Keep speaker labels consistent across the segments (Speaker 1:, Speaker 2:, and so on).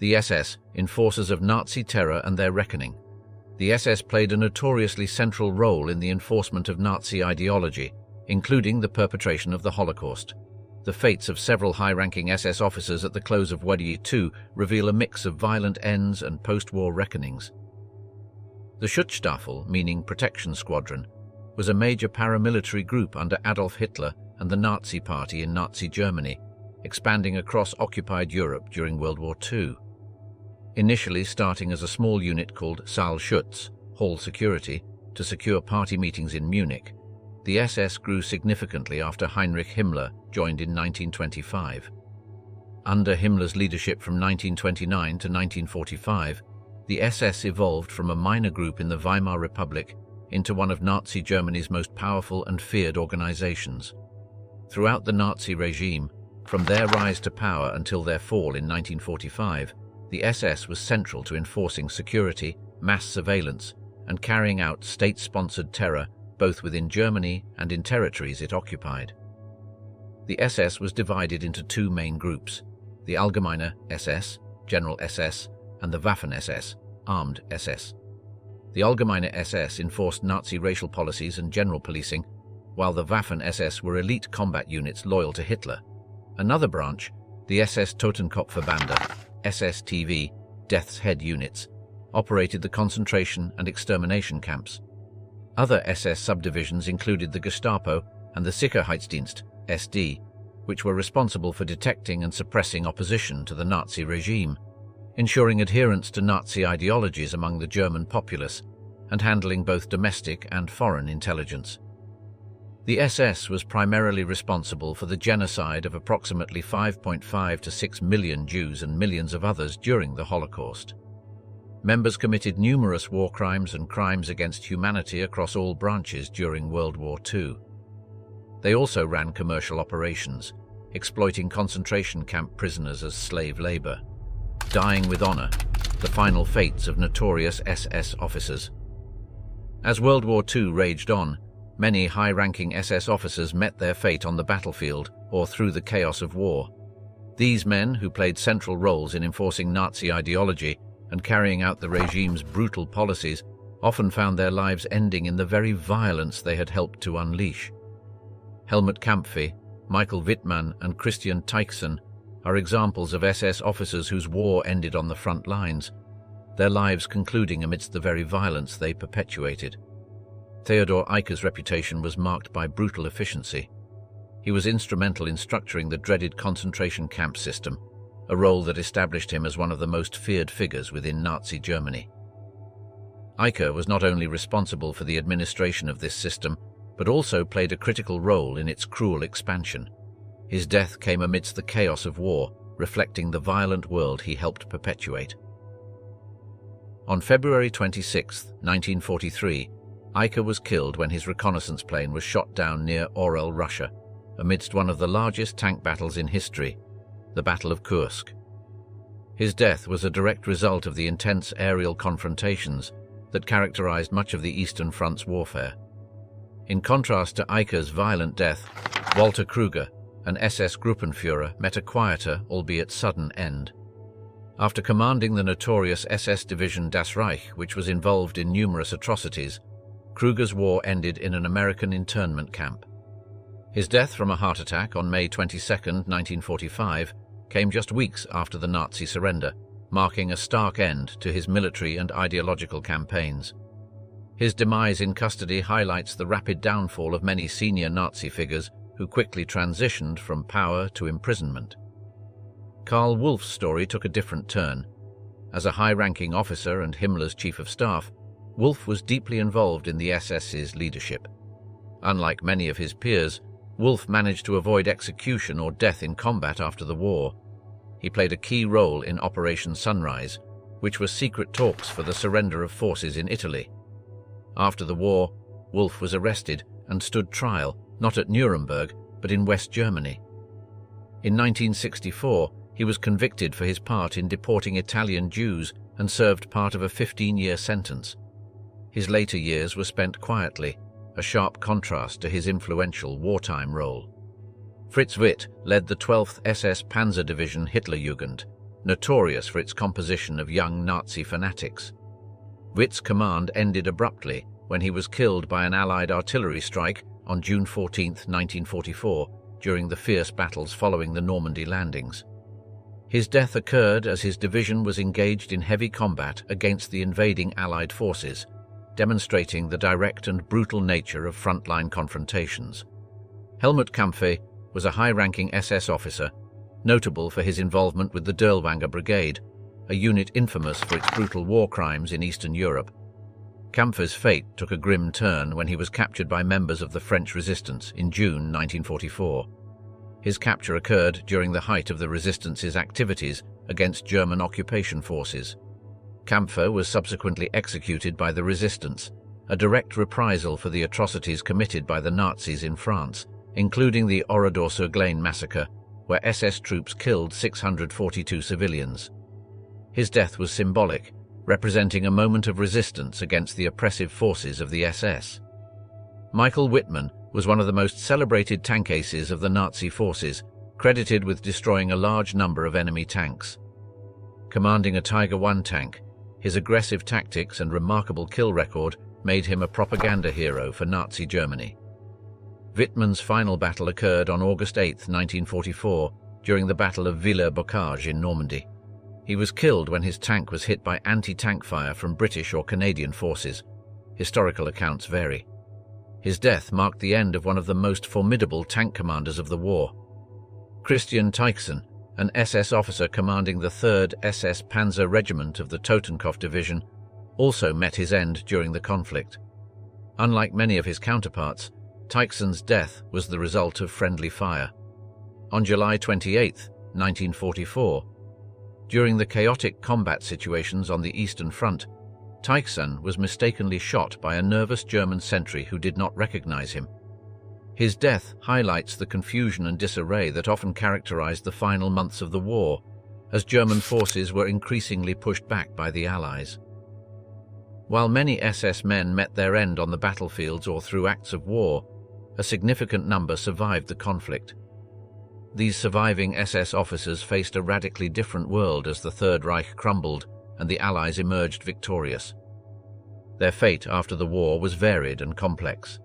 Speaker 1: The SS, enforcers of Nazi terror and their reckoning. The SS played a notoriously central role in the enforcement of Nazi ideology, including the perpetration of the Holocaust. The fates of several high-ranking SS officers at the close of WWII reveal a mix of violent ends and post-war reckonings. The Schutzstaffel, meaning protection squadron, was a major paramilitary group under Adolf Hitler and the Nazi Party in Nazi Germany, expanding across occupied Europe during World War II. Initially starting as a small unit called Saalschutz, Hall Security, to secure party meetings in Munich, the SS grew significantly after Heinrich Himmler joined in 1925. Under Himmler's leadership from 1929 to 1945, the SS evolved from a minor group in the Weimar Republic into one of Nazi Germany's most powerful and feared organizations. Throughout the Nazi regime, from their rise to power until their fall in 1945, the SS was central to enforcing security, mass surveillance, and carrying out state-sponsored terror both within Germany and in territories it occupied. The SS was divided into two main groups, the Allgemeine SS, General SS, and the Waffen-SS, Armed SS. The Allgemeine SS enforced Nazi racial policies and general policing, while the Waffen-SS were elite combat units loyal to Hitler. Another branch, the SS Totenkopfverbände, SSTV, Death's Head units, operated the concentration and extermination camps. Other SS subdivisions included the Gestapo and the Sicherheitsdienst, SD, which were responsible for detecting and suppressing opposition to the Nazi regime, ensuring adherence to Nazi ideologies among the German populace, and handling both domestic and foreign intelligence. The SS was primarily responsible for the genocide of approximately 5.5 to 6 million Jews and millions of others during the Holocaust. Members committed numerous war crimes and crimes against humanity across all branches during World War II. They also ran commercial operations, exploiting concentration camp prisoners as slave labor. Dying with honor, the final fates of notorious SS officers. As World War II raged on, many high-ranking SS officers met their fate on the battlefield or through the chaos of war. These men, who played central roles in enforcing Nazi ideology and carrying out the regime's brutal policies, often found their lives ending in the very violence they had helped to unleash. Helmut Kampfe, Michael Wittmann, and Christian Teichsen are examples of SS officers whose war ended on the front lines, their lives concluding amidst the very violence they perpetuated. Theodor Eicker's reputation was marked by brutal efficiency. He was instrumental in structuring the dreaded concentration camp system, a role that established him as one of the most feared figures within Nazi Germany. Eicher was not only responsible for the administration of this system, but also played a critical role in its cruel expansion. His death came amidst the chaos of war, reflecting the violent world he helped perpetuate. On February 26, 1943, Eicher was killed when his reconnaissance plane was shot down near Orel, Russia, amidst one of the largest tank battles in history, the Battle of Kursk. His death was a direct result of the intense aerial confrontations that characterized much of the Eastern Front's warfare. In contrast to Eicher's violent death, Walter Kruger, an SS Gruppenführer, met a quieter, albeit sudden, end. After commanding the notorious SS division Das Reich, which was involved in numerous atrocities, Kruger's war ended in an American internment camp. His death from a heart attack on May 22, 1945, came just weeks after the Nazi surrender, marking a stark end to his military and ideological campaigns. His demise in custody highlights the rapid downfall of many senior Nazi figures who quickly transitioned from power to imprisonment. Karl Wolff's story took a different turn. As a high-ranking officer and Himmler's chief of staff, Wolff was deeply involved in the SS's leadership. Unlike many of his peers, Wolff managed to avoid execution or death in combat after the war. He played a key role in Operation Sunrise, which was secret talks for the surrender of forces in Italy. After the war, Wolff was arrested and stood trial, not at Nuremberg, but in West Germany. In 1964, he was convicted for his part in deporting Italian Jews and served part of a 15-year sentence. His later years were spent quietly, a sharp contrast to his influential wartime role. Fritz Witt led the 12th SS Panzer Division Hitlerjugend, notorious for its composition of young Nazi fanatics. Witt's command ended abruptly when he was killed by an Allied artillery strike on June 14, 1944, during the fierce battles following the Normandy landings. His death occurred as his division was engaged in heavy combat against the invading Allied forces, demonstrating the direct and brutal nature of frontline confrontations. Helmut Kampfe was a high-ranking SS officer, notable for his involvement with the Dirlewanger Brigade, a unit infamous for its brutal war crimes in Eastern Europe. Kampfe's fate took a grim turn when he was captured by members of the French resistance in June 1944. His capture occurred during the height of the resistance's activities against German occupation forces. Kampfe was subsequently executed by the resistance, a direct reprisal for the atrocities committed by the Nazis in France, including the Oradour-sur-Glane massacre, where SS troops killed 642 civilians. His death was symbolic, representing a moment of resistance against the oppressive forces of the SS. Michael Wittmann was one of the most celebrated tank aces of the Nazi forces, credited with destroying a large number of enemy tanks. Commanding a Tiger I tank, his aggressive tactics and remarkable kill record made him a propaganda hero for Nazi Germany. Wittmann's final battle occurred on August 8, 1944, during the Battle of Villers-Bocage in Normandy. He was killed when his tank was hit by anti-tank fire from British or Canadian forces. Historical accounts vary. His death marked the end of one of the most formidable tank commanders of the war. Christian Teixen, an SS officer commanding the 3rd SS Panzer Regiment of the Totenkopf Division, also met his end during the conflict. Unlike many of his counterparts, Teixen's death was the result of friendly fire. On July 28, 1944, during the chaotic combat situations on the Eastern Front, Teixen was mistakenly shot by a nervous German sentry who did not recognize him. His death highlights the confusion and disarray that often characterized the final months of the war, as German forces were increasingly pushed back by the Allies. While many SS men met their end on the battlefields or through acts of war, a significant number survived the conflict. These surviving SS officers faced a radically different world as the Third Reich crumbled and the Allies emerged victorious. Their fate after the war was varied and complex.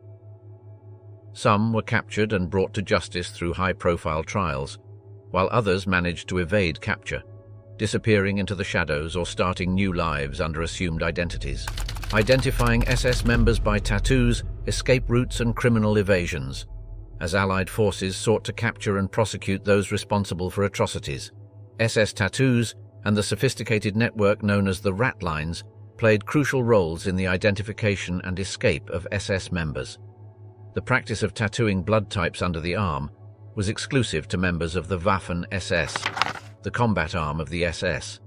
Speaker 1: Some were captured and brought to justice through high-profile trials, while others managed to evade capture, disappearing into the shadows or starting new lives under assumed identities. Identifying SS members by tattoos, escape routes and criminal evasions, as Allied forces sought to capture and prosecute those responsible for atrocities. SS tattoos and the sophisticated network known as the rat lines played crucial roles in the identification and escape of SS members. The practice of tattooing blood types under the arm was exclusive to members of the Waffen-SS, the combat arm of the SS.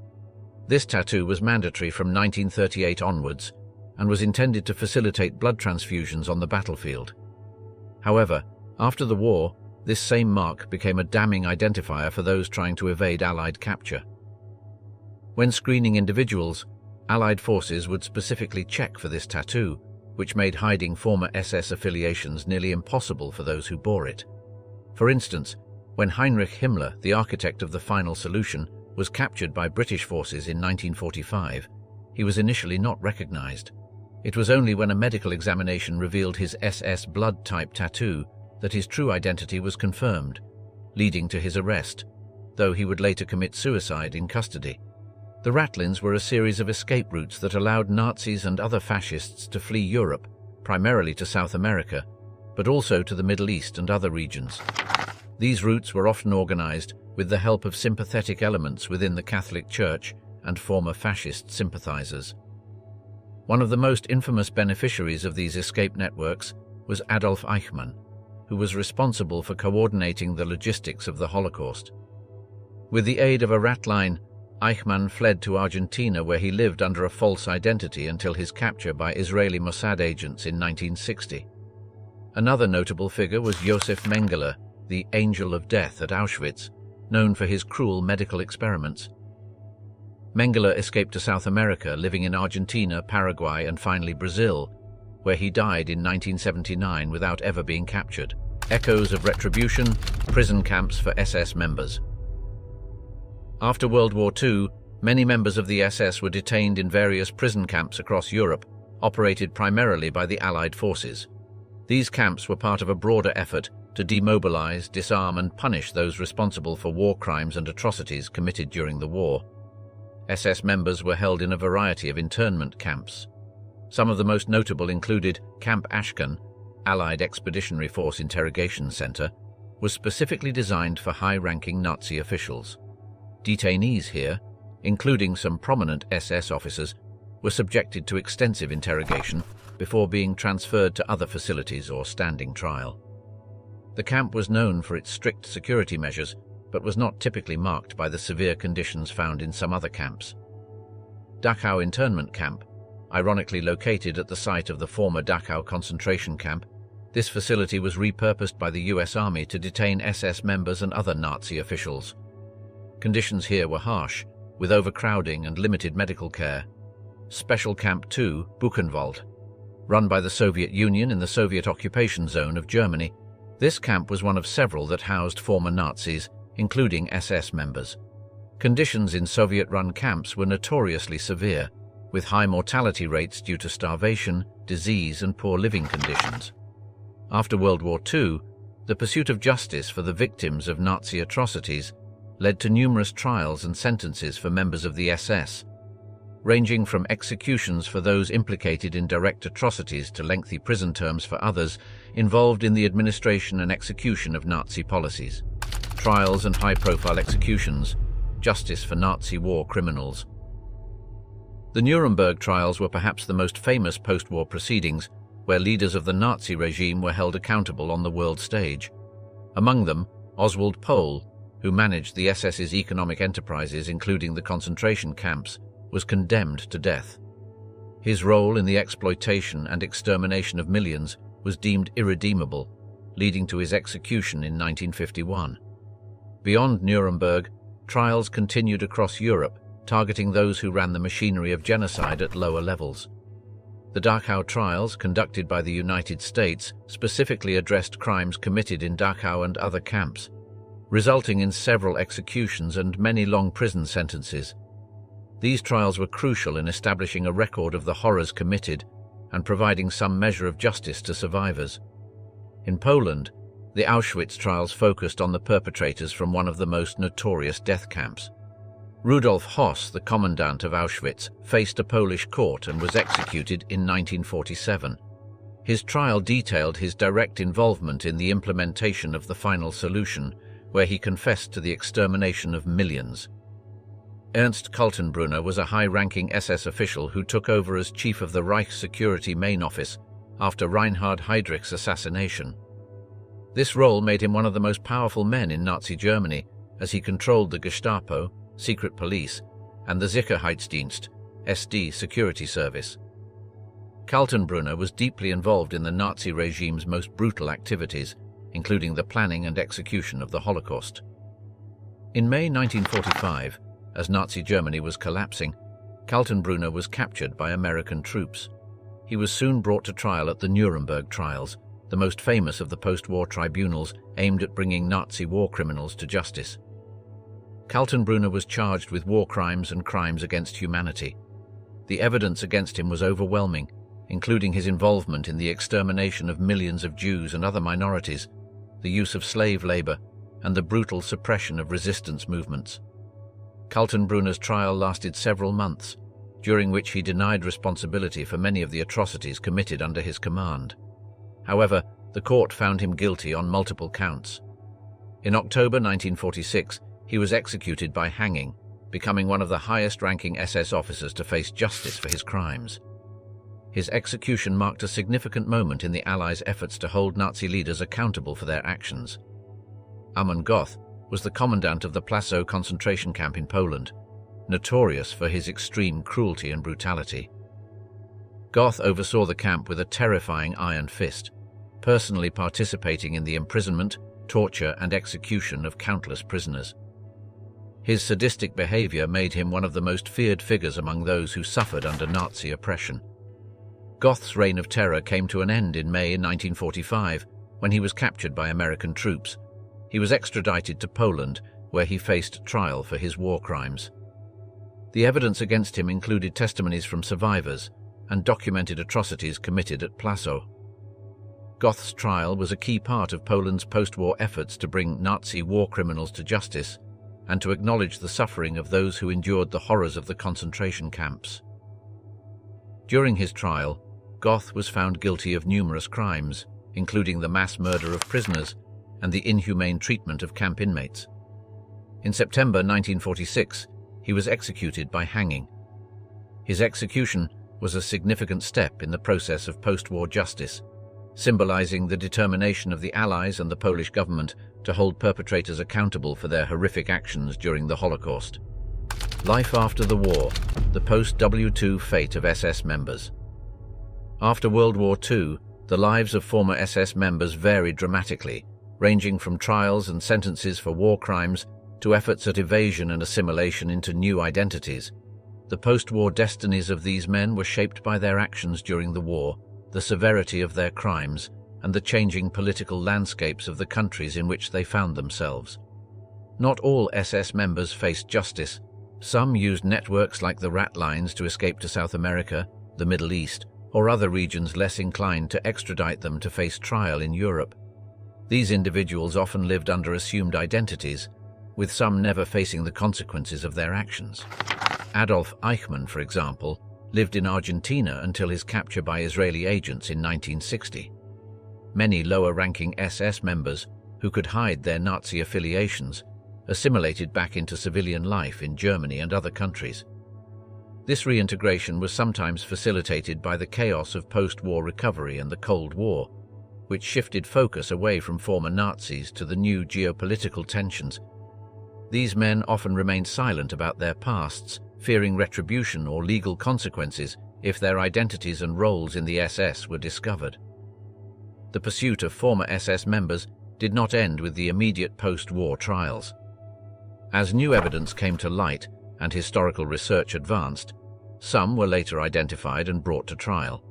Speaker 1: This tattoo was mandatory from 1938 onwards and was intended to facilitate blood transfusions on the battlefield. However, after the war, this same mark became a damning identifier for those trying to evade Allied capture. When screening individuals, Allied forces would specifically check for this tattoo, which made hiding former SS affiliations nearly impossible for those who bore it. For instance, when Heinrich Himmler, the architect of the final solution, was captured by British forces in 1945, he was initially not recognized. It was only when a medical examination revealed his SS blood type tattoo that his true identity was confirmed, leading to his arrest, though he would later commit suicide in custody. The Ratlins were a series of escape routes that allowed Nazis and other fascists to flee Europe, primarily to South America, but also to the Middle East and other regions. These routes were often organized with the help of sympathetic elements within the Catholic Church and former fascist sympathizers. One of the most infamous beneficiaries of these escape networks was Adolf Eichmann, who was responsible for coordinating the logistics of the Holocaust. With the aid of a rat line, Eichmann fled to Argentina, where he lived under a false identity until his capture by Israeli Mossad agents in 1960. Another notable figure was Josef Mengele, the Angel of Death at Auschwitz, known for his cruel medical experiments. Mengele escaped to South America, living in Argentina, Paraguay, and finally Brazil, where he died in 1979 without ever being captured. Echoes of retribution, prison camps for SS members. After World War II, many members of the SS were detained in various prison camps across Europe, operated primarily by the Allied forces. These camps were part of a broader effort to demobilize, disarm, and punish those responsible for war crimes and atrocities committed during the war. SS members were held in a variety of internment camps. Some of the most notable included Camp Ashken, Allied Expeditionary Force Interrogation Center, was specifically designed for high-ranking Nazi officials. Detainees here, including some prominent SS officers, were subjected to extensive interrogation before being transferred to other facilities or standing trial. The camp was known for its strict security measures, but was not typically marked by the severe conditions found in some other camps. Dachau Internment Camp, ironically located at the site of the former Dachau concentration camp, this facility was repurposed by the US Army to detain SS members and other Nazi officials. Conditions here were harsh, with overcrowding and limited medical care. Special Camp 2, Buchenwald, run by the Soviet Union in the Soviet occupation zone of Germany, this camp was one of several that housed former Nazis, including SS members. Conditions in Soviet-run camps were notoriously severe, with high mortality rates due to starvation, disease, and poor living conditions. After World War II, the pursuit of justice for the victims of Nazi atrocities led to numerous trials and sentences for members of the SS, ranging from executions for those implicated in direct atrocities to lengthy prison terms for others involved in the administration and execution of Nazi policies. Trials and high-profile executions, justice for Nazi war criminals. The Nuremberg Trials were perhaps the most famous post-war proceedings where leaders of the Nazi regime were held accountable on the world stage. Among them, Oswald Pohl, who managed the SS's economic enterprises including the concentration camps, was condemned to death. His role in the exploitation and extermination of millions was deemed irredeemable, leading to his execution in 1951. Beyond Nuremberg, trials continued across Europe, targeting those who ran the machinery of genocide at lower levels. The Dachau trials, conducted by the United States, specifically addressed crimes committed in Dachau and other camps, resulting in several executions and many long prison sentences. These trials were crucial in establishing a record of the horrors committed and providing some measure of justice to survivors. In Poland, the Auschwitz trials focused on the perpetrators from one of the most notorious death camps. Rudolf Hoss, the commandant of Auschwitz, faced a Polish court and was executed in 1947. His trial detailed his direct involvement in the implementation of the final solution, where he confessed to the extermination of millions. Ernst Kaltenbrunner was a high-ranking SS official who took over as chief of the Reich Security Main Office after Reinhard Heydrich's assassination. This role made him one of the most powerful men in Nazi Germany, as he controlled the Gestapo, secret police, and the Sicherheitsdienst, SD security service. Kaltenbrunner was deeply involved in the Nazi regime's most brutal activities, including the planning and execution of the Holocaust. In May 1945, as Nazi Germany was collapsing, Kaltenbrunner was captured by American troops. He was soon brought to trial at the Nuremberg Trials, the most famous of the post-war tribunals aimed at bringing Nazi war criminals to justice. Kaltenbrunner was charged with war crimes and crimes against humanity. The evidence against him was overwhelming, including his involvement in the extermination of millions of Jews and other minorities, the use of slave labor, and the brutal suppression of resistance movements. Kaltenbrunner's trial lasted several months, during which he denied responsibility for many of the atrocities committed under his command. However, the court found him guilty on multiple counts. In October 1946, he was executed by hanging, becoming one of the highest-ranking SS officers to face justice for his crimes. His execution marked a significant moment in the Allies' efforts to hold Nazi leaders accountable for their actions. Amon Goth was the commandant of the Plaszow concentration camp in Poland, notorious for his extreme cruelty and brutality. Goth oversaw the camp with a terrifying iron fist, personally participating in the imprisonment, torture, and execution of countless prisoners. His sadistic behavior made him one of the most feared figures among those who suffered under Nazi oppression. Goth's reign of terror came to an end in May 1945, when he was captured by American troops. He was extradited to Poland, where he faced trial for his war crimes. The evidence against him included testimonies from survivors and documented atrocities committed at Plazow. Goth's trial was a key part of Poland's post-war efforts to bring Nazi war criminals to justice and to acknowledge the suffering of those who endured the horrors of the concentration camps. During his trial, Goth was found guilty of numerous crimes, including the mass murder of prisoners and the inhumane treatment of camp inmates. In September 1946, he was executed by hanging. His execution was a significant step in the process of post-war justice, symbolizing the determination of the Allies and the Polish government to hold perpetrators accountable for their horrific actions during the Holocaust. Life after the war, the post-WWII fate of SS members. After World War II, the lives of former SS members varied dramatically, ranging from trials and sentences for war crimes to efforts at evasion and assimilation into new identities. The post-war destinies of these men were shaped by their actions during the war, the severity of their crimes, and the changing political landscapes of the countries in which they found themselves. Not all SS members faced justice. Some used networks like the rat lines to escape to South America, the Middle East, or other regions less inclined to extradite them to face trial in Europe. These individuals often lived under assumed identities, with some never facing the consequences of their actions. Adolf Eichmann, for example, lived in Argentina until his capture by Israeli agents in 1960. Many lower-ranking SS members, who could hide their Nazi affiliations, assimilated back into civilian life in Germany and other countries. This reintegration was sometimes facilitated by the chaos of post-war recovery and the Cold War, which shifted focus away from former Nazis to the new geopolitical tensions. These men often remained silent about their pasts, fearing retribution or legal consequences if their identities and roles in the SS were discovered. The pursuit of former SS members did not end with the immediate post-war trials. As new evidence came to light and historical research advanced, some were later identified and brought to trial.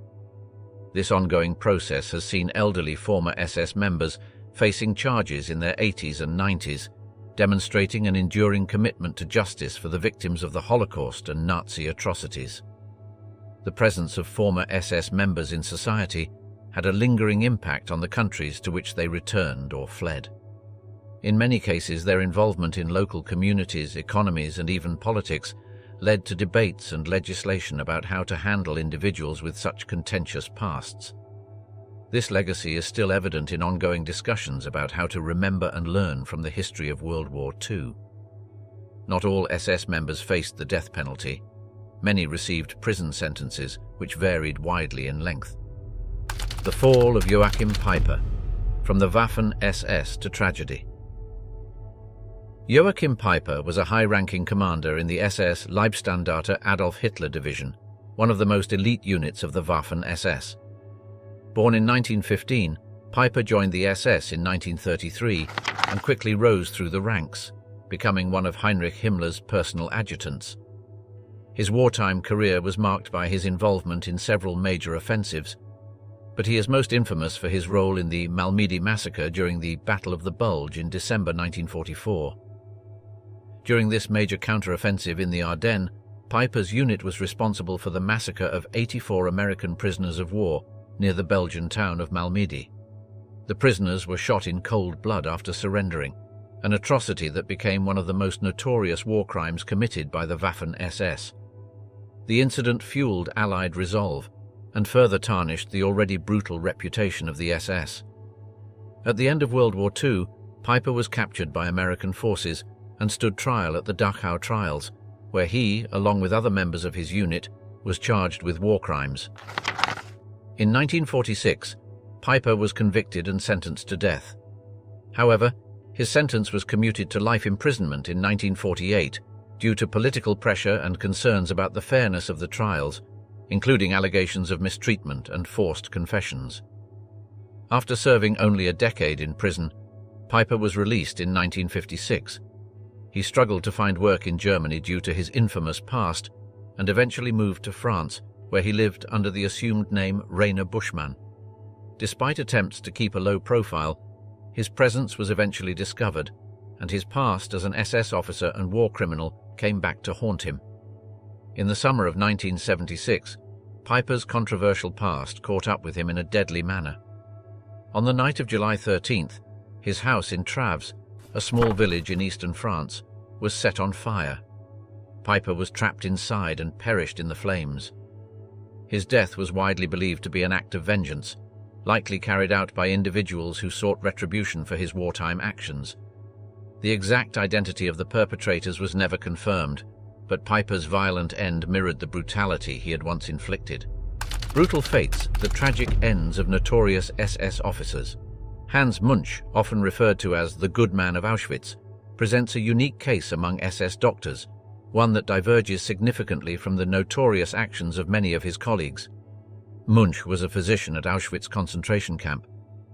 Speaker 1: This ongoing process has seen elderly former SS members facing charges in their 80s and 90s, demonstrating an enduring commitment to justice for the victims of the Holocaust and Nazi atrocities. The presence of former SS members in society had a lingering impact on the countries to which they returned or fled. In many cases, their involvement in local communities, economies, and even politics led to debates and legislation about how to handle individuals with such contentious pasts. This legacy is still evident in ongoing discussions about how to remember and learn from the history of World War II. Not all SS members faced the death penalty. Many received prison sentences, which varied widely in length. The fall of Joachim Peiper, from the Waffen-SS to tragedy. Joachim Peiper was a high-ranking commander in the SS Leibstandarte Adolf Hitler Division, one of the most elite units of the Waffen-SS. Born in 1915, Peiper joined the SS in 1933 and quickly rose through the ranks, becoming one of Heinrich Himmler's personal adjutants. His wartime career was marked by his involvement in several major offensives, but he is most infamous for his role in the Malmedy massacre during the Battle of the Bulge in December 1944. During this major counter-offensive in the Ardennes, Peiper's unit was responsible for the massacre of 84 American prisoners of war near the Belgian town of Malmedy. The prisoners were shot in cold blood after surrendering, an atrocity that became one of the most notorious war crimes committed by the Waffen-SS. The incident fueled Allied resolve and further tarnished the already brutal reputation of the SS. At the end of World War II, Peiper was captured by American forces and stood trial at the Dachau Trials, where he, along with other members of his unit, was charged with war crimes. In 1946, Peiper was convicted and sentenced to death. However, his sentence was commuted to life imprisonment in 1948 due to political pressure and concerns about the fairness of the trials, including allegations of mistreatment and forced confessions. After serving only a decade in prison, Peiper was released in 1956. He struggled to find work in Germany due to his infamous past and eventually moved to France, where he lived under the assumed name Rainer Buschmann. Despite attempts to keep a low profile, his presence was eventually discovered, and his past as an SS officer and war criminal came back to haunt him. In the summer of 1976, Peiper's controversial past caught up with him in a deadly manner. On the night of July 13th, his house in Traves, a small village in eastern France, was set on fire. Peiper was trapped inside and perished in the flames. His death was widely believed to be an act of vengeance, likely carried out by individuals who sought retribution for his wartime actions. The exact identity of the perpetrators was never confirmed, but Peiper's violent end mirrored the brutality he had once inflicted. Brutal fates, the tragic ends of notorious SS officers. Hans Munch, often referred to as the good man of Auschwitz, presents a unique case among SS doctors, one that diverges significantly from the notorious actions of many of his colleagues. Munch was a physician at Auschwitz concentration camp,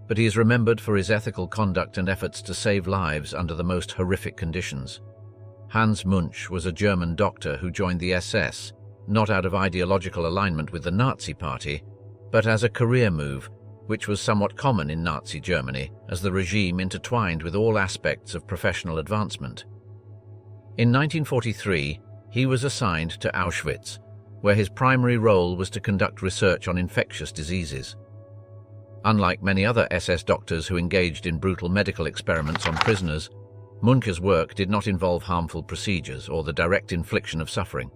Speaker 1: but he is remembered for his ethical conduct and efforts to save lives under the most horrific conditions. Hans Munch was a German doctor who joined the SS, not out of ideological alignment with the Nazi Party, but as a career move, which was somewhat common in Nazi Germany as the regime intertwined with all aspects of professional advancement. In 1943, he was assigned to Auschwitz, where his primary role was to conduct research on infectious diseases. Unlike many other SS doctors who engaged in brutal medical experiments on prisoners, Munch's work did not involve harmful procedures or the direct infliction of suffering.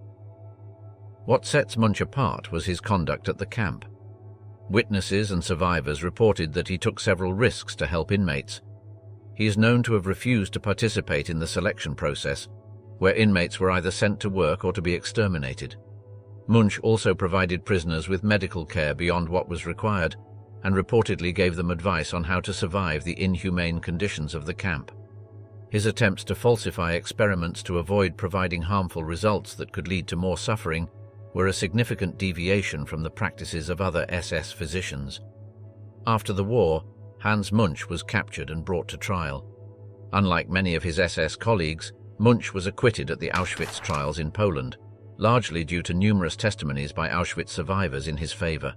Speaker 1: What sets Munch apart was his conduct at the camp. Witnesses and survivors reported that he took several risks to help inmates. He is known to have refused to participate in the selection process, where inmates were either sent to work or to be exterminated. Munch also provided prisoners with medical care beyond what was required, and reportedly gave them advice on how to survive the inhumane conditions of the camp. His attempts to falsify experiments to avoid providing harmful results that could lead to more suffering were a significant deviation from the practices of other SS physicians. After the war, Hans Munch was captured and brought to trial. Unlike many of his SS colleagues, Munch was acquitted at the Auschwitz trials in Poland, largely due to numerous testimonies by Auschwitz survivors in his favor.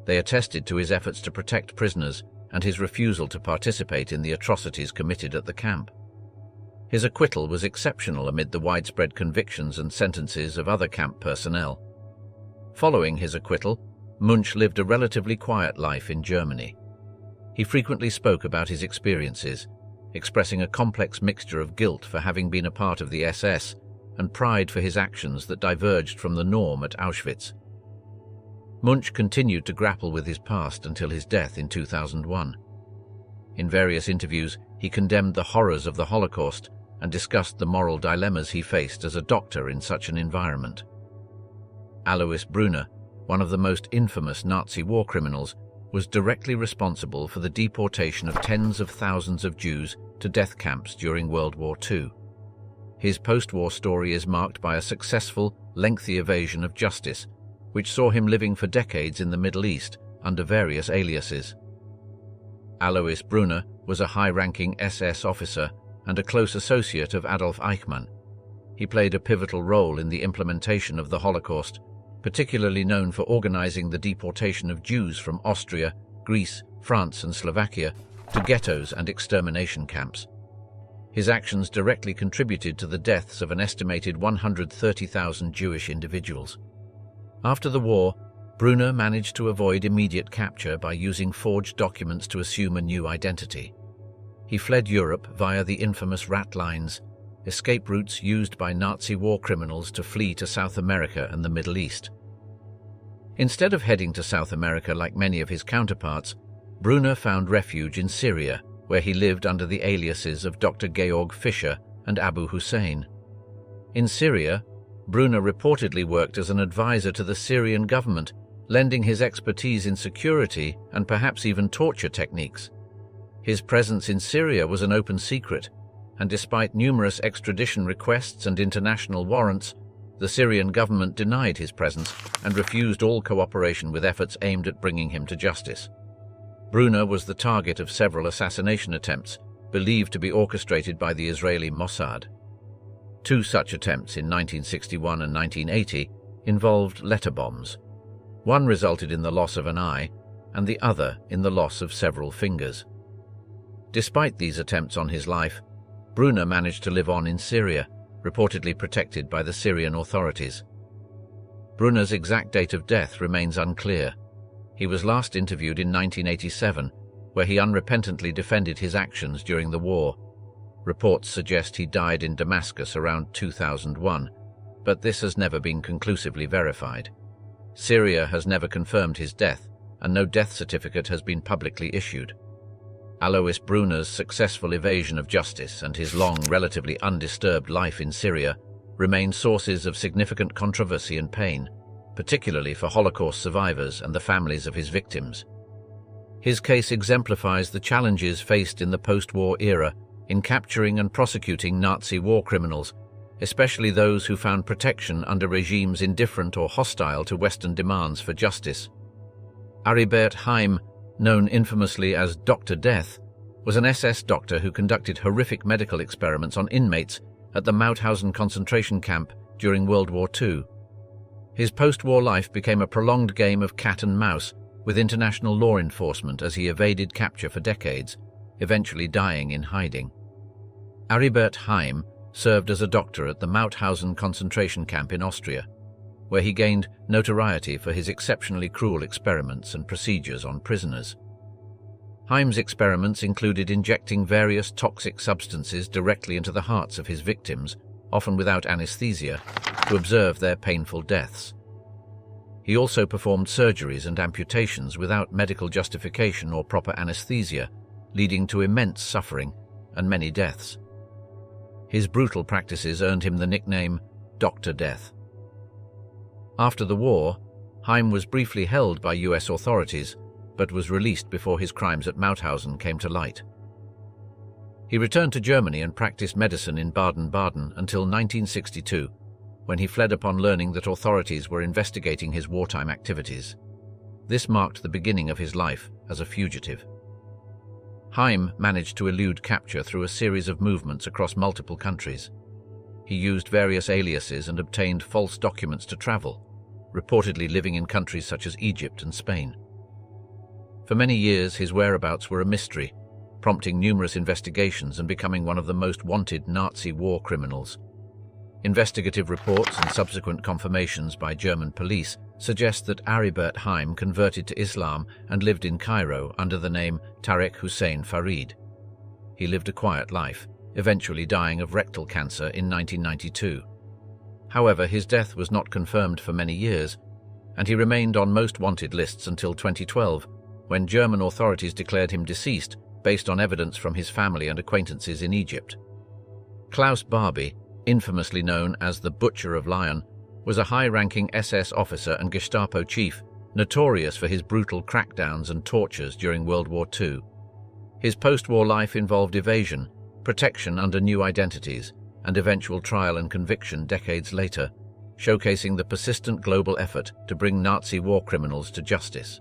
Speaker 1: They attested to his efforts to protect prisoners and his refusal to participate in the atrocities committed at the camp. His acquittal was exceptional amid the widespread convictions and sentences of other camp personnel. Following his acquittal, Munch lived a relatively quiet life in Germany. He frequently spoke about his experiences, expressing a complex mixture of guilt for having been a part of the SS and pride for his actions that diverged from the norm at Auschwitz. Munch continued to grapple with his past until his death in 2001. In various interviews, he condemned the horrors of the Holocaust and discussed the moral dilemmas he faced as a doctor in such an environment. Alois Brunner, one of the most infamous Nazi war criminals, was directly responsible for the deportation of tens of thousands of Jews to death camps during World War II. His post-war story is marked by a successful, lengthy evasion of justice, which saw him living for decades in the Middle East under various aliases. Alois Brunner was a high-ranking SS officer and a close associate of Adolf Eichmann. He played a pivotal role in the implementation of the Holocaust, particularly known for organizing the deportation of Jews from Austria, Greece, France, and Slovakia to ghettos and extermination camps. His actions directly contributed to the deaths of an estimated 130,000 Jewish individuals. After the war, Brunner managed to avoid immediate capture by using forged documents to assume a new identity. He fled Europe via the infamous rat lines, escape routes used by Nazi war criminals to flee to South America and the Middle East. Instead of heading to South America like many of his counterparts, Brunner found refuge in Syria, where he lived under the aliases of Dr. Georg Fischer and Abu Hussein. In Syria, Brunner reportedly worked as an advisor to the Syrian government, lending his expertise in security and perhaps even torture techniques. His presence in Syria was an open secret, and despite numerous extradition requests and international warrants, the Syrian government denied his presence and refused all cooperation with efforts aimed at bringing him to justice. Brunner was the target of several assassination attempts, believed to be orchestrated by the Israeli Mossad. Two such attempts in 1961 and 1980 involved letter bombs. One resulted in the loss of an eye, and the other in the loss of several fingers. Despite these attempts on his life, Brunner managed to live on in Syria, reportedly protected by the Syrian authorities. Brunner's exact date of death remains unclear. He was last interviewed in 1987, where he unrepentantly defended his actions during the war. Reports suggest he died in Damascus around 2001, but this has never been conclusively verified. Syria has never confirmed his death, and no death certificate has been publicly issued. Alois Brunner's successful evasion of justice and his long, relatively undisturbed life in Syria remain sources of significant controversy and pain, particularly for Holocaust survivors and the families of his victims. His case exemplifies the challenges faced in the post-war era in capturing and prosecuting Nazi war criminals, especially those who found protection under regimes indifferent or hostile to Western demands for justice. Aribert Heim, known infamously as Dr. Death, was an SS doctor who conducted horrific medical experiments on inmates at the Mauthausen concentration camp during World War II. His post-war life became a prolonged game of cat and mouse with international law enforcement as he evaded capture for decades, eventually dying in hiding. Aribert Heim served as a doctor at the Mauthausen concentration camp in Austria, where he gained notoriety for his exceptionally cruel experiments and procedures on prisoners. Heim's experiments included injecting various toxic substances directly into the hearts of his victims, often without anesthesia, to observe their painful deaths. He also performed surgeries and amputations without medical justification or proper anesthesia, leading to immense suffering and many deaths. His brutal practices earned him the nickname Dr. Death. After the war, Heim was briefly held by US authorities, but was released before his crimes at Mauthausen came to light. He returned to Germany and practiced medicine in Baden-Baden until 1962, when he fled upon learning that authorities were investigating his wartime activities. This marked the beginning of his life as a fugitive. Heim managed to elude capture through a series of movements across multiple countries. He used various aliases and obtained false documents to travel, reportedly living in countries such as Egypt and Spain. For many years, his whereabouts were a mystery, prompting numerous investigations and becoming one of the most wanted Nazi war criminals. Investigative reports and subsequent confirmations by German police suggest that Aribert Heim converted to Islam and lived in Cairo under the name Tariq Hussein Farid. He lived a quiet life, eventually dying of rectal cancer in 1992. However, his death was not confirmed for many years, and he remained on most wanted lists until 2012, when German authorities declared him deceased based on evidence from his family and acquaintances in Egypt. Klaus Barbie, infamously known as the Butcher of Lyon, was a high-ranking SS officer and Gestapo chief, notorious for his brutal crackdowns and tortures during World War II. His post-war life involved evasion, protection under new identities, and eventual trial and conviction decades later, showcasing the persistent global effort to bring Nazi war criminals to justice.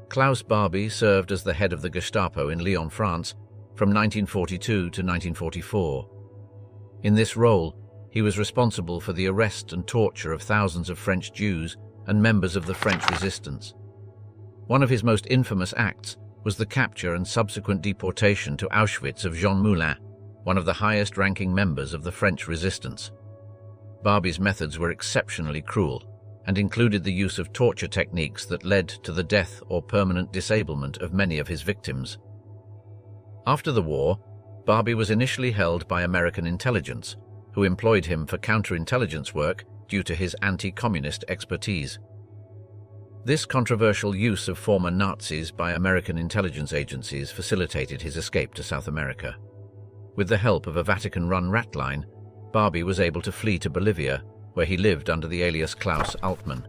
Speaker 1: Klaus Barbie served as the head of the Gestapo in Lyon, France, from 1942 to 1944. In this role, he was responsible for the arrest and torture of thousands of French Jews and members of the French resistance. One of his most infamous acts was the capture and subsequent deportation to Auschwitz of Jean Moulin, one of the highest-ranking members of the French resistance. Barbie's methods were exceptionally cruel and included the use of torture techniques that led to the death or permanent disablement of many of his victims. After the war, Barbie was initially held by American intelligence, who employed him for counterintelligence work due to his anti-communist expertise. This controversial use of former Nazis by American intelligence agencies facilitated his escape to South America. With the help of a Vatican-run rat line, Barbie was able to flee to Bolivia, where he lived under the alias Klaus Altmann.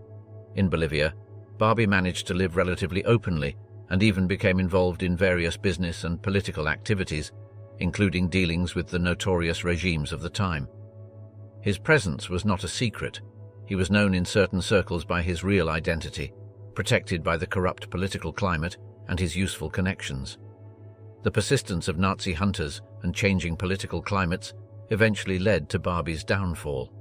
Speaker 1: In Bolivia, Barbie managed to live relatively openly and even became involved in various business and political activities, including dealings with the notorious regimes of the time. His presence was not a secret. He was known in certain circles by his real identity, protected by the corrupt political climate and his useful connections. The persistence of Nazi hunters and changing political climates eventually led to Barbie's downfall.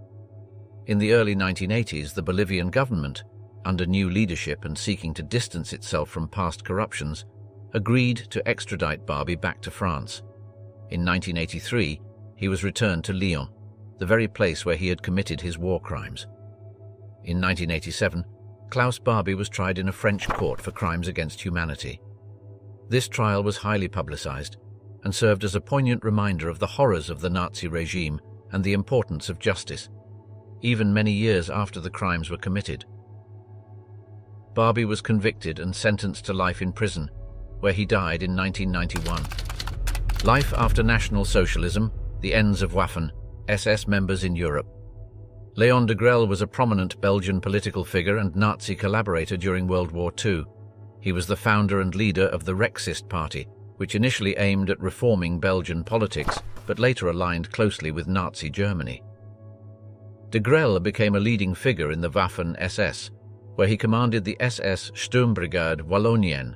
Speaker 1: In the early 1980s, the Bolivian government, under new leadership and seeking to distance itself from past corruptions, agreed to extradite Barbie back to France. In 1983, he was returned to Lyon, the very place where he had committed his war crimes. In 1987, Klaus Barbie was tried in a French court for crimes against humanity. This trial was highly publicized and served as a poignant reminder of the horrors of the Nazi regime and the importance of justice, even many years after the crimes were committed. Barbie was convicted and sentenced to life in prison, where he died in 1991. Life after National Socialism, the ends of Waffen, SS members in Europe. Léon Degrelle was a prominent Belgian political figure and Nazi collaborator during World War II. He was the founder and leader of the Rexist Party, which initially aimed at reforming Belgian politics, but later aligned closely with Nazi Germany. Degrelle became a leading figure in the Waffen SS, where he commanded the SS Sturmbrigade Wallonienne,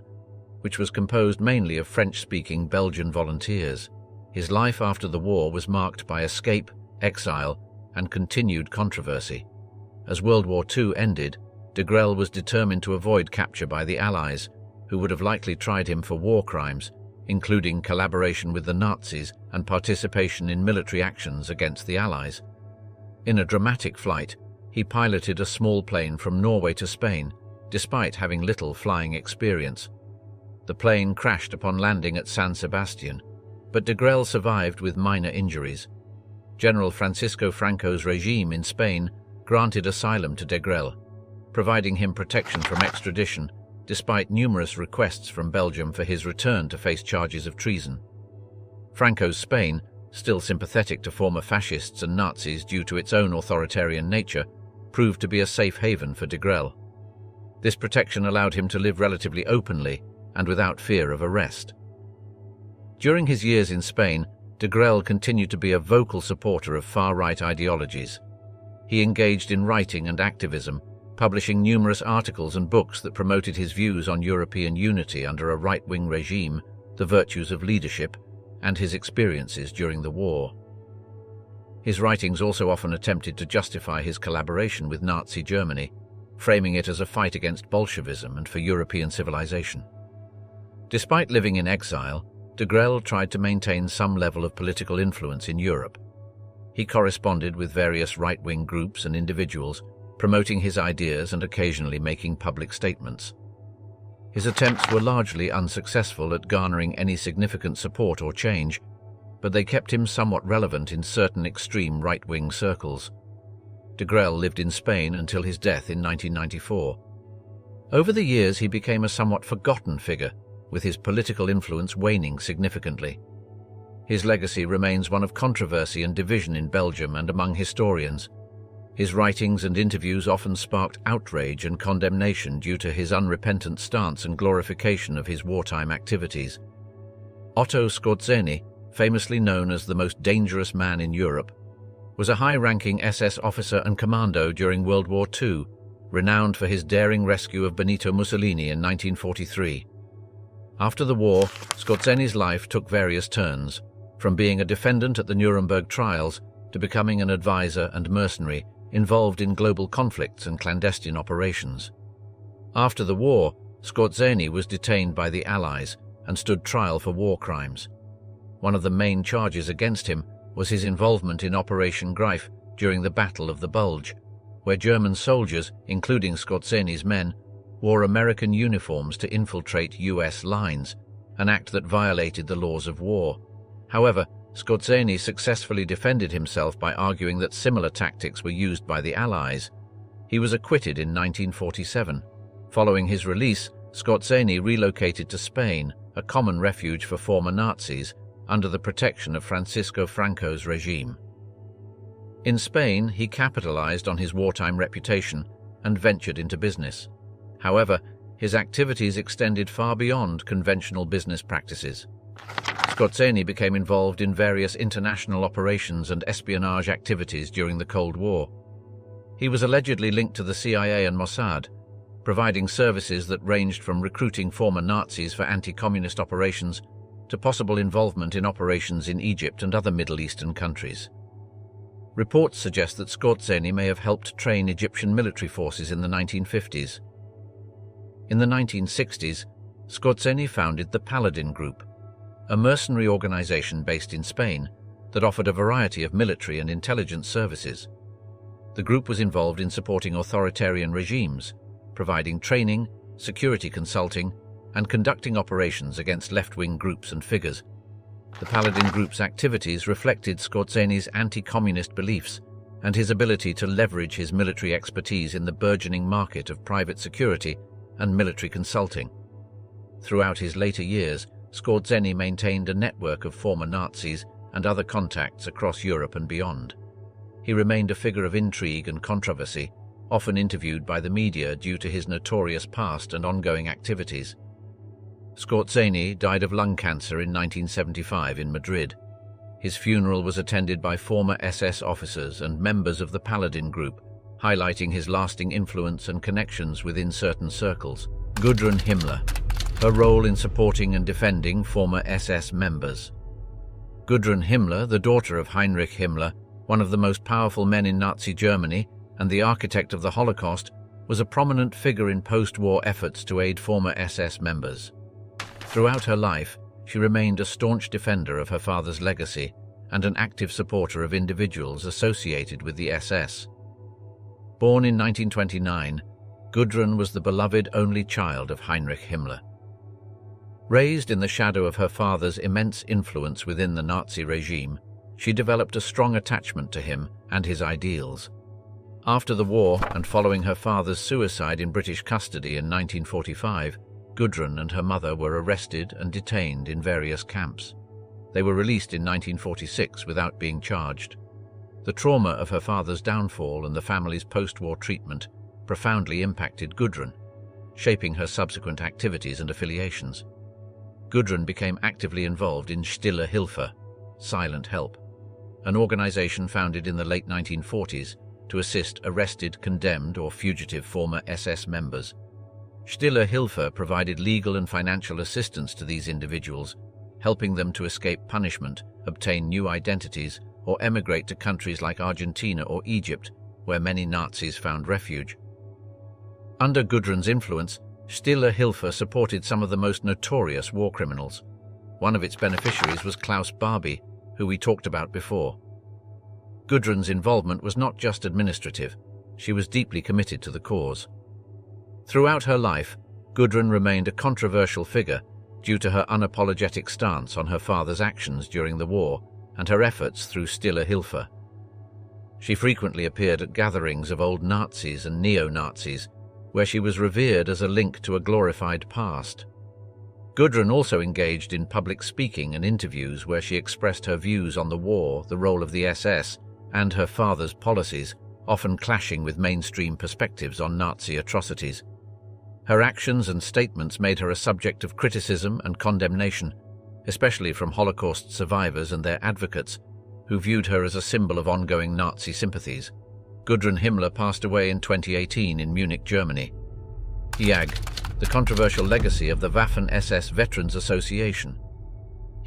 Speaker 1: which was composed mainly of French-speaking Belgian volunteers. His life after the war was marked by escape, exile, and continued controversy. As World War II ended, Degrelle was determined to avoid capture by the Allies, who would have likely tried him for war crimes, including collaboration with the Nazis and participation in military actions against the Allies. In a dramatic flight, he piloted a small plane from Norway to Spain, despite having little flying experience. The plane crashed upon landing at San Sebastian, but Degrelle survived with minor injuries. General Francisco Franco's regime in Spain granted asylum to Degrelle, providing him protection from extradition, despite numerous requests from Belgium for his return to face charges of treason. Franco's Spain, still sympathetic to former fascists and Nazis due to its own authoritarian nature, proved to be a safe haven for Degrelle. This protection allowed him to live relatively openly and without fear of arrest. During his years in Spain, Degrelle continued to be a vocal supporter of far-right ideologies. He engaged in writing and activism, publishing numerous articles and books that promoted his views on European unity under a right-wing regime, the virtues of leadership, and his experiences during the war. His writings also often attempted to justify his collaboration with Nazi Germany, framing it as a fight against Bolshevism and for European civilization. Despite living in exile, Degrelle tried to maintain some level of political influence in Europe. He corresponded with various right-wing groups and individuals, promoting his ideas and occasionally making public statements. His attempts were largely unsuccessful at garnering any significant support or change, but they kept him somewhat relevant in certain extreme right-wing circles. Degrelle lived in Spain until his death in 1994. Over the years, he became a somewhat forgotten figure, with his political influence waning significantly. His legacy remains one of controversy and division in Belgium and among historians. His writings and interviews often sparked outrage and condemnation due to his unrepentant stance and glorification of his wartime activities. Otto Skorzeny, famously known as the most dangerous man in Europe, was a high-ranking SS officer and commando during World War II, renowned for his daring rescue of Benito Mussolini in 1943. After the war, Skorzeny's life took various turns, from being a defendant at the Nuremberg Trials to becoming an advisor and mercenary involved in global conflicts and clandestine operations. After the war, Skorzeny was detained by the Allies and stood trial for war crimes. One of the main charges against him was his involvement in Operation Greif during the Battle of the Bulge, where German soldiers, including Skorzeny's men, wore American uniforms to infiltrate US lines, an act that violated the laws of war. However, Skorzeny successfully defended himself by arguing that similar tactics were used by the Allies. He was acquitted in 1947. Following his release, Skorzeny relocated to Spain, a common refuge for former Nazis, under the protection of Francisco Franco's regime. In Spain, he capitalized on his wartime reputation and ventured into business. However, his activities extended far beyond conventional business practices. Skorzeny became involved in various international operations and espionage activities during the Cold War. He was allegedly linked to the CIA and Mossad, providing services that ranged from recruiting former Nazis for anti-communist operations to possible involvement in operations in Egypt and other Middle Eastern countries. Reports suggest that Skorzeny may have helped train Egyptian military forces in the 1950s. In the 1960s, Skorzeny founded the Paladin Group, a mercenary organization based in Spain that offered a variety of military and intelligence services. The group was involved in supporting authoritarian regimes, providing training, security consulting, and conducting operations against left-wing groups and figures. The Paladin group's activities reflected Skorzeny's anti-communist beliefs and his ability to leverage his military expertise in the burgeoning market of private security and military consulting. Throughout his later years, Skorzeny maintained a network of former Nazis and other contacts across Europe and beyond. He remained a figure of intrigue and controversy, often interviewed by the media due to his notorious past and ongoing activities. Skorzeny died of lung cancer in 1975 in Madrid. His funeral was attended by former SS officers and members of the Paladin group, highlighting his lasting influence and connections within certain circles. Gudrun Himmler, her role in supporting and defending former SS members. Gudrun Himmler, the daughter of Heinrich Himmler, one of the most powerful men in Nazi Germany and the architect of the Holocaust, was a prominent figure in post-war efforts to aid former SS members. Throughout her life, she remained a staunch defender of her father's legacy and an active supporter of individuals associated with the SS. Born in 1929, Gudrun was the beloved only child of Heinrich Himmler. Raised in the shadow of her father's immense influence within the Nazi regime, she developed a strong attachment to him and his ideals. After the war and following her father's suicide in British custody in 1945, Gudrun and her mother were arrested and detained in various camps. They were released in 1946 without being charged. The trauma of her father's downfall and the family's post-war treatment profoundly impacted Gudrun, shaping her subsequent activities and affiliations. Gudrun became actively involved in Stille Hilfe, Silent Help, an organization founded in the late 1940s to assist arrested, condemned, or fugitive former SS members. Stille Hilfe provided legal and financial assistance to these individuals, helping them to escape punishment, obtain new identities, or emigrate to countries like Argentina or Egypt, where many Nazis found refuge. Under Gudrun's influence, Stille Hilfe supported some of the most notorious war criminals. One of its beneficiaries was Klaus Barbie, who we talked about before. Gudrun's involvement was not just administrative, she was deeply committed to the cause. Throughout her life, Gudrun remained a controversial figure due to her unapologetic stance on her father's actions during the war and her efforts through Stille Hilfe. She frequently appeared at gatherings of old Nazis and neo-Nazis, where she was revered as a link to a glorified past. Gudrun also engaged in public speaking and interviews where she expressed her views on the war, the role of the SS, and her father's policies, often clashing with mainstream perspectives on Nazi atrocities. Her actions and statements made her a subject of criticism and condemnation, especially from Holocaust survivors and their advocates, who viewed her as a symbol of ongoing Nazi sympathies. Gudrun Himmler passed away in 2018 in Munich, Germany. Hiag, the controversial legacy of the Waffen-SS Veterans Association.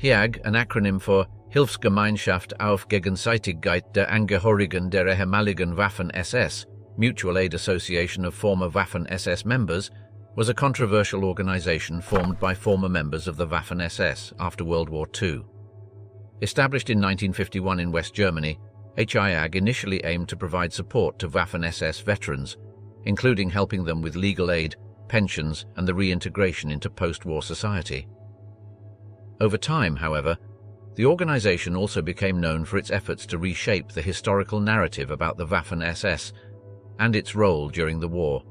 Speaker 1: Hiag, an acronym for Hilfsgemeinschaft auf Gegenseitigkeit der Angehörigen der ehemaligen Waffen-SS, Mutual Aid Association of former Waffen-SS members, was a controversial organization formed by former members of the Waffen-SS after World War II. Established in 1951 in West Germany, Hiag initially aimed to provide support to Waffen-SS veterans, including helping them with legal aid, pensions, and the reintegration into post-war society. Over time, however, the organization also became known for its efforts to reshape the historical narrative about the Waffen-SS and its role during the war.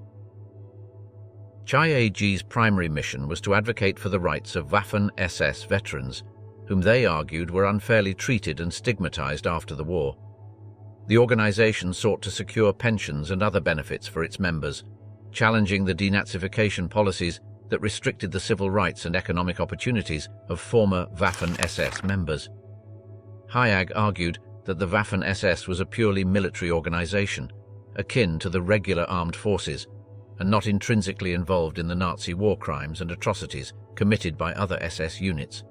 Speaker 1: Hiag's primary mission was to advocate for the rights of Waffen-SS veterans, whom they argued were unfairly treated and stigmatized after the war. The organization sought to secure pensions and other benefits for its members, challenging the denazification policies that restricted the civil rights and economic opportunities of former Waffen-SS members. Hiag argued that the Waffen-SS was a purely military organization, akin to the regular armed forces, and not intrinsically involved in the Nazi war crimes and atrocities committed by other SS units.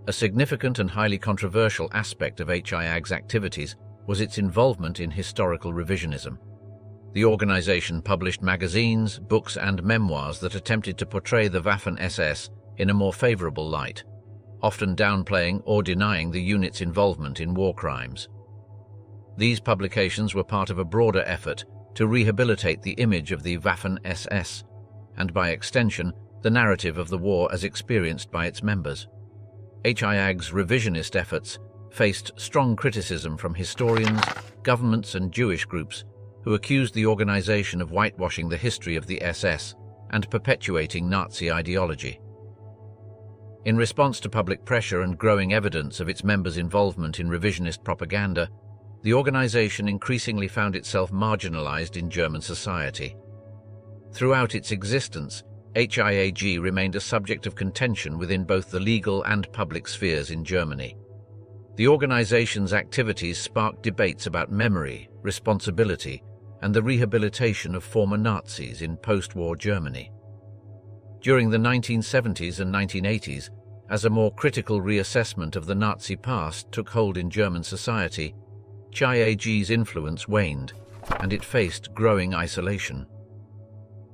Speaker 1: A significant and highly controversial aspect of Hiag's activities was its involvement in historical revisionism. The organization published magazines, books, and memoirs that attempted to portray the Waffen-SS in a more favorable light, often downplaying or denying the unit's involvement in war crimes. These publications were part of a broader effort to rehabilitate the image of the Waffen-SS, and by extension, the narrative of the war as experienced by its members. Hiag's revisionist efforts faced strong criticism from historians, governments, and Jewish groups who accused the organization of whitewashing the history of the SS and perpetuating Nazi ideology. In response to public pressure and growing evidence of its members' involvement in revisionist propaganda, the organization increasingly found itself marginalized in German society. Throughout its existence, Hiag remained a subject of contention within both the legal and public spheres in Germany. The organization's activities sparked debates about memory, responsibility, and the rehabilitation of former Nazis in post-war Germany. During the 1970s and 1980s, as a more critical reassessment of the Nazi past took hold in German society, Hiag's influence waned, and it faced growing isolation.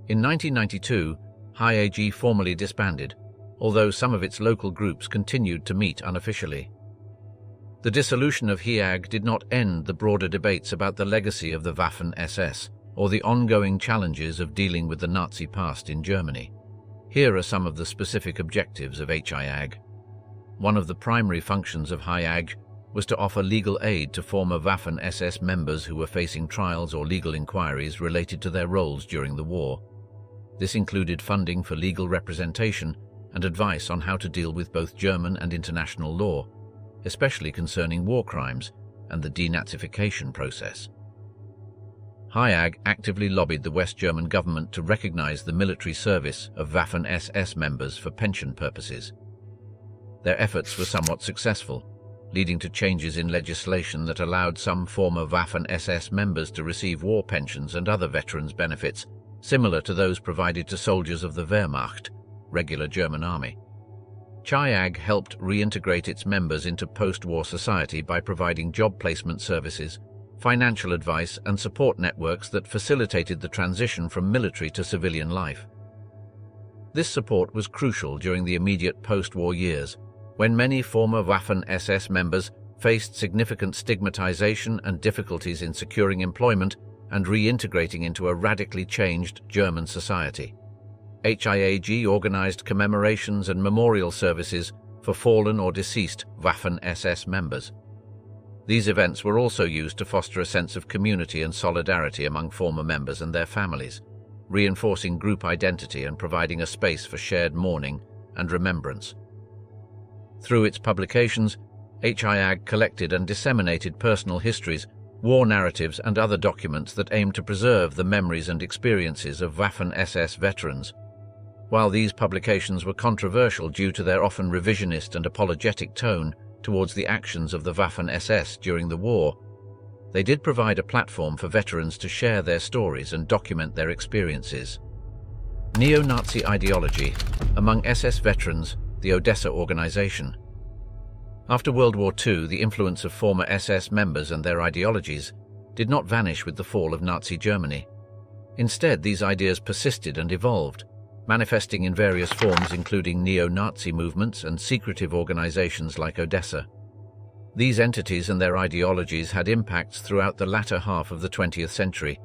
Speaker 1: In 1992, Hiag formally disbanded, although some of its local groups continued to meet unofficially. The dissolution of Hiag did not end the broader debates about the legacy of the Waffen-SS or the ongoing challenges of dealing with the Nazi past in Germany. Here are some of the specific objectives of Hiag. One of the primary functions of Hiag was to offer legal aid to former Waffen-SS members who were facing trials or legal inquiries related to their roles during the war. This included funding for legal representation and advice on how to deal with both German and international law, especially concerning war crimes and the denazification process. Hiag actively lobbied the West German government to recognize the military service of Waffen-SS members for pension purposes. Their efforts were somewhat successful, leading to changes in legislation that allowed some former Waffen-SS members to receive war pensions and other veterans' benefits, similar to those provided to soldiers of the Wehrmacht, regular German army. Hiag helped reintegrate its members into post-war society by providing job placement services, financial advice, and support networks that facilitated the transition from military to civilian life. This support was crucial during the immediate post-war years, when many former Waffen-SS members faced significant stigmatization and difficulties in securing employment and reintegrating into a radically changed German society. Hiag organized commemorations and memorial services for fallen or deceased Waffen-SS members. These events were also used to foster a sense of community and solidarity among former members and their families, reinforcing group identity and providing a space for shared mourning and remembrance. Through its publications, Hiag collected and disseminated personal histories, war narratives, and other documents that aim to preserve the memories and experiences of Waffen-SS veterans. While these publications were controversial due to their often revisionist and apologetic tone towards the actions of the Waffen-SS during the war, they did provide a platform for veterans to share their stories and document their experiences. Neo-Nazi ideology among SS veterans, the Odessa organization. After World War II, the influence of former SS members and their ideologies did not vanish with the fall of Nazi Germany. Instead, these ideas persisted and evolved, manifesting in various forms including neo-Nazi movements and secretive organizations like Odessa. These entities and their ideologies had impacts throughout the latter half of the 20th century,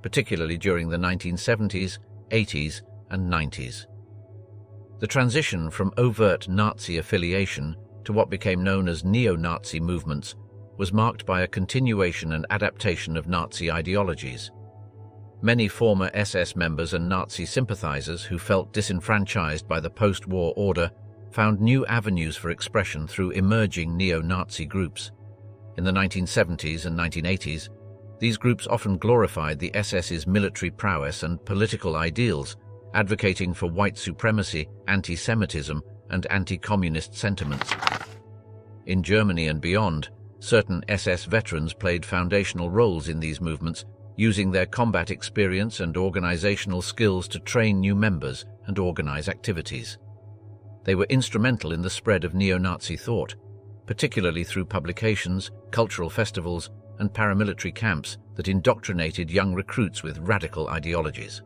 Speaker 1: particularly during the 1970s, 80s, and 90s. The transition from overt Nazi affiliation to what became known as neo-Nazi movements was marked by a continuation and adaptation of Nazi ideologies. Many former SS members and Nazi sympathizers who felt disenfranchised by the post-war order found new avenues for expression through emerging neo-Nazi groups. In the 1970s and 1980s, these groups often glorified the SS's military prowess and political ideals, advocating for white supremacy, anti-Semitism, and anti-communist sentiments. In Germany and beyond, certain SS veterans played foundational roles in these movements, using their combat experience and organizational skills to train new members and organize activities. They were instrumental in the spread of neo-Nazi thought, particularly through publications, cultural festivals, and paramilitary camps that indoctrinated young recruits with radical ideologies.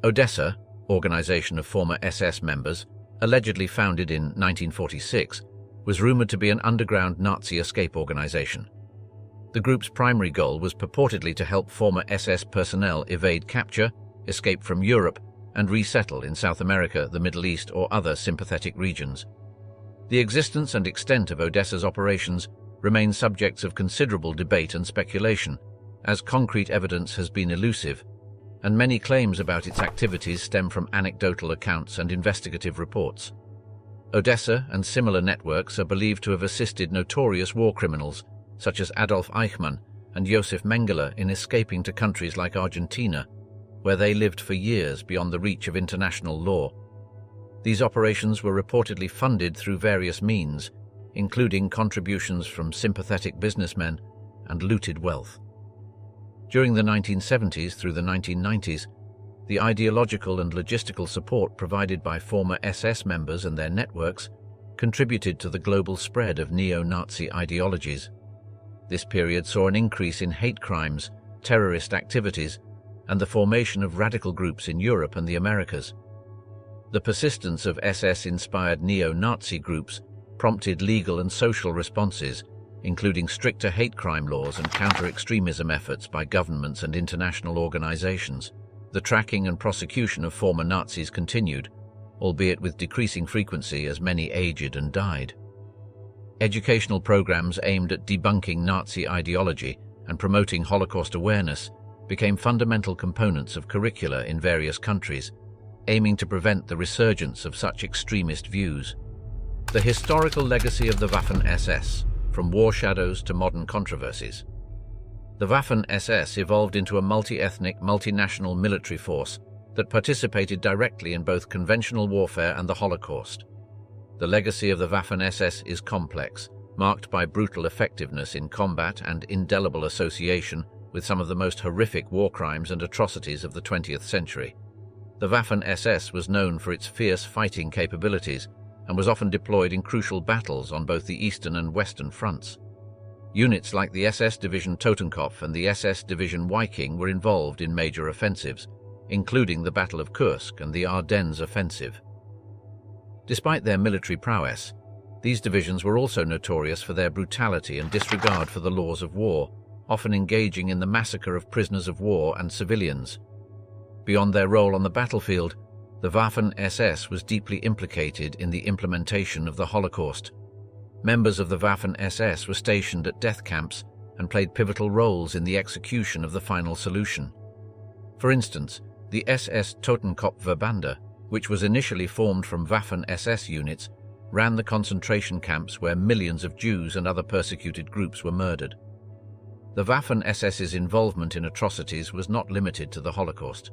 Speaker 1: Odessa, organization of former SS members, allegedly founded in 1946, was rumored to be an underground Nazi escape organization. The group's primary goal was purportedly to help former SS personnel evade capture, escape from Europe, and resettle in South America, the Middle East, or other sympathetic regions. The existence and extent of Odessa's operations remain subjects of considerable debate and speculation, as concrete evidence has been elusive, and many claims about its activities stem from anecdotal accounts and investigative reports. Odessa and similar networks are believed to have assisted notorious war criminals such as Adolf Eichmann and Josef Mengele in escaping to countries like Argentina, where they lived for years beyond the reach of international law. These operations were reportedly funded through various means, including contributions from sympathetic businessmen and looted wealth. During the 1970s through the 1990s, the ideological and logistical support provided by former SS members and their networks contributed to the global spread of neo-Nazi ideologies. This period saw an increase in hate crimes, terrorist activities, and the formation of radical groups in Europe and the Americas. The persistence of SS-inspired neo-Nazi groups prompted legal and social responses, including stricter hate crime laws and counter-extremism efforts by governments and international organizations. The tracking and prosecution of former Nazis continued, albeit with decreasing frequency as many aged and died. Educational programs aimed at debunking Nazi ideology and promoting Holocaust awareness became fundamental components of curricula in various countries, aiming to prevent the resurgence of such extremist views. The historical legacy of the Waffen-SS, from war shadows to modern controversies. The Waffen-SS evolved into a multi-ethnic, multinational military force that participated directly in both conventional warfare and the Holocaust. The legacy of the Waffen-SS is complex, marked by brutal effectiveness in combat and indelible association with some of the most horrific war crimes and atrocities of the 20th century. The Waffen-SS was known for its fierce fighting capabilities and was often deployed in crucial battles on both the eastern and western fronts. Units like the SS Division Totenkopf and the SS Division Viking were involved in major offensives, including the Battle of Kursk and the Ardennes Offensive. Despite their military prowess, these divisions were also notorious for their brutality and disregard for the laws of war, often engaging in the massacre of prisoners of war and civilians. Beyond their role on the battlefield, the Waffen-SS was deeply implicated in the implementation of the Holocaust. Members of the Waffen-SS were stationed at death camps and played pivotal roles in the execution of the final solution. For instance, the SS Totenkopf-Verbände, which was initially formed from Waffen-SS units, ran the concentration camps where millions of Jews and other persecuted groups were murdered. The Waffen-SS's involvement in atrocities was not limited to the Holocaust.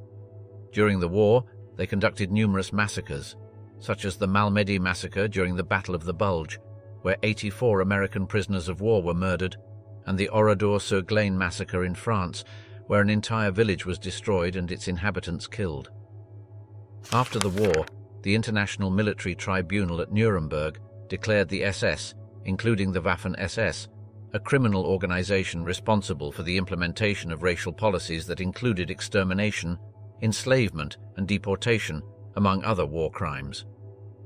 Speaker 1: During the war, they conducted numerous massacres, such as the Malmedy massacre during the Battle of the Bulge, where 84 American prisoners of war were murdered, and the Oradour-sur-Glane massacre in France, where an entire village was destroyed and its inhabitants killed. After the war, the International Military Tribunal at Nuremberg declared the SS, including the Waffen-SS, a criminal organization responsible for the implementation of racial policies that included extermination, enslavement, and deportation, among other war crimes.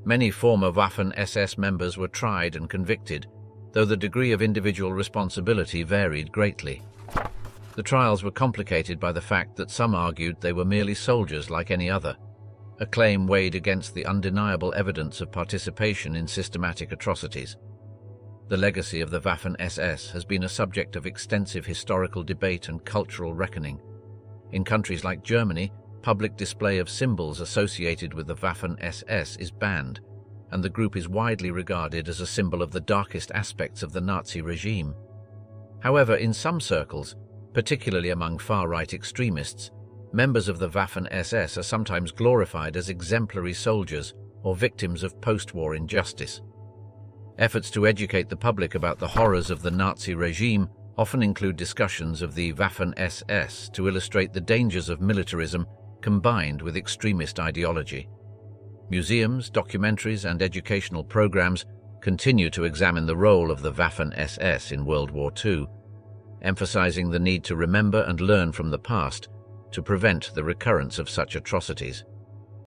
Speaker 1: Many former Waffen-SS members were tried and convicted, though the degree of individual responsibility varied greatly. The trials were complicated by the fact that some argued they were merely soldiers like any other, a claim weighed against the undeniable evidence of participation in systematic atrocities. The legacy of the Waffen-SS has been a subject of extensive historical debate and cultural reckoning. In countries like Germany, public display of symbols associated with the Waffen-SS is banned, and the group is widely regarded as a symbol of the darkest aspects of the Nazi regime. However, in some circles, particularly among far-right extremists, members of the Waffen-SS are sometimes glorified as exemplary soldiers or victims of post-war injustice. Efforts to educate the public about the horrors of the Nazi regime often include discussions of the Waffen-SS to illustrate the dangers of militarism combined with extremist ideology. Museums, documentaries, and educational programs continue to examine the role of the Waffen-SS in World War II, emphasizing the need to remember and learn from the past to prevent the recurrence of such atrocities.